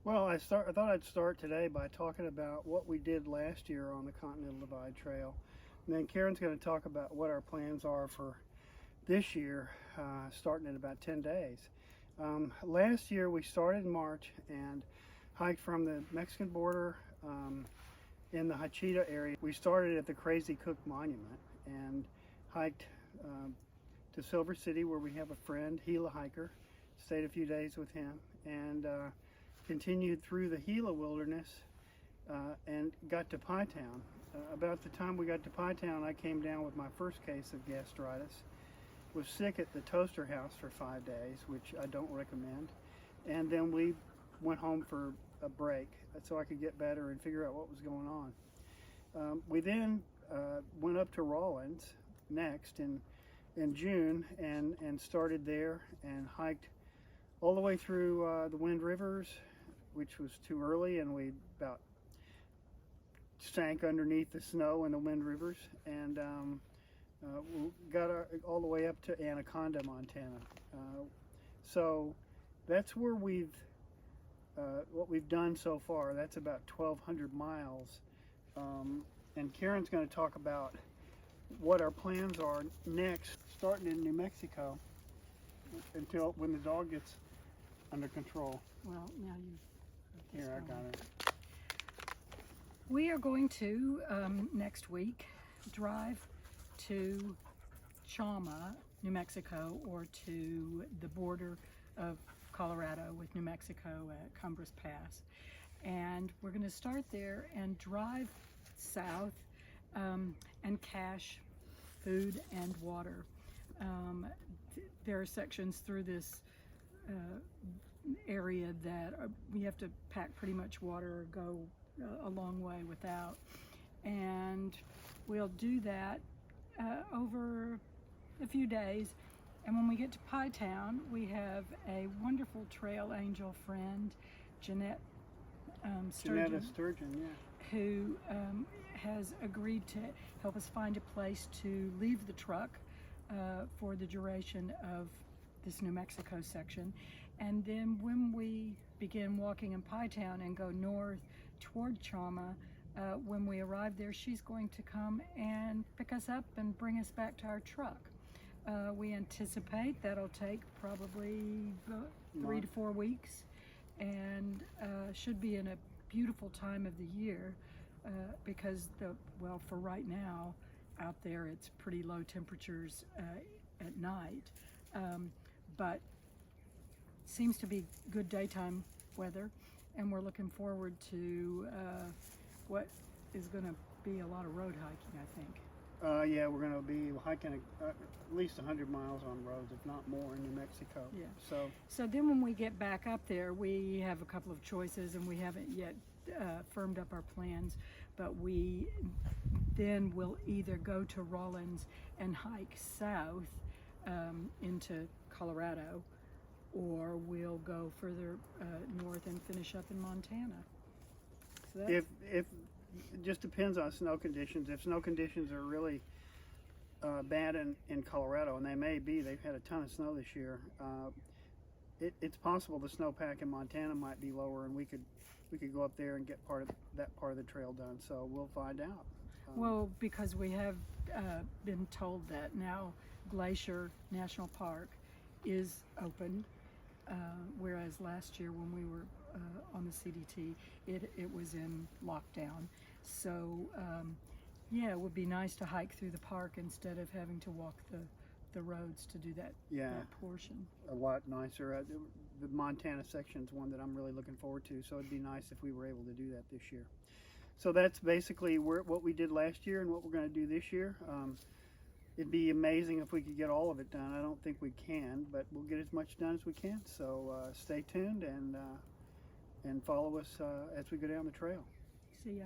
Well, I thought I'd start today by talking about what we did last year on the Continental Divide Trail. And then Karen's going to talk about what our plans are for this year, starting in about 10 days. Last year we started in March and hiked from the Mexican border in the Hachita area. We started at the Crazy Cook Monument and hiked to Silver City, where we have a friend, Gila hiker. Stayed a few days with him and continued through the Gila wilderness and got to Pie Town. About the time we got to Pie Town, I came down with my first case of gastritis. Was sick at the Toaster House for 5 days, which I don't recommend. And then we went home for a break so I could get better and figure out what was going on. We then went up to Rawlins next in June and started there and hiked all the way through the Wind Rivers, which was too early, and we about sank underneath the snow in the Wind Rivers, and we got all the way up to Anaconda, Montana. So that's where what we've done so far. That's about 1,200 miles, and Karen's going to talk about what our plans are next, starting in New Mexico until when the dog gets under control. Well, now you. Here, I got it. We are going to next week drive to Chama, New Mexico, or to the border of Colorado with New Mexico at Cumbres Pass, and we're going to start there and drive south and cache food and water. There are sections through this area that we have to pack pretty much water or go a long way without, and we'll do that over a few days. And when we get to Pie Town, we have a wonderful trail angel friend, Jeanette Sturgeon, yeah, who has agreed to help us find a place to leave the truck for the duration of this New Mexico section. And then when we begin walking in Pie Town and go north toward Chama, when we arrive there, she's going to come and pick us up and bring us back to our truck. We anticipate that'll take probably 3 to 4 weeks, and should be in a beautiful time of the year because for right now out there it's pretty low temperatures at night, but seems to be good daytime weather, and we're looking forward to what is going to be a lot of road hiking, I think. Yeah, we're going to be hiking at least 100 miles on roads, if not more, in New Mexico. Yeah. So then when we get back up there, we have a couple of choices, and we haven't yet firmed up our plans, but we then will either go to Rawlins and hike south into Colorado, or we'll go further north and finish up in Montana. So if it just depends on snow conditions. If snow conditions are really bad in Colorado, and they may be, they've had a ton of snow this year, it's possible the snowpack in Montana might be lower, and we could go up there and get that part of the trail done. So we'll find out. Well, because we have been told that now Glacier National Park is open, whereas last year when we were on the CDT, it was in lockdown. So yeah, it would be nice to hike through the park instead of having to walk the roads to do that portion. A lot nicer. The Montana section is one that I'm really looking forward to, so it'd be nice if we were able to do that this year. So that's basically what we did last year and what we're going to do this year. It'd be amazing if we could get all of it done. I don't think we can, but we'll get as much done as we can. So stay tuned and follow us as we go down the trail. See ya.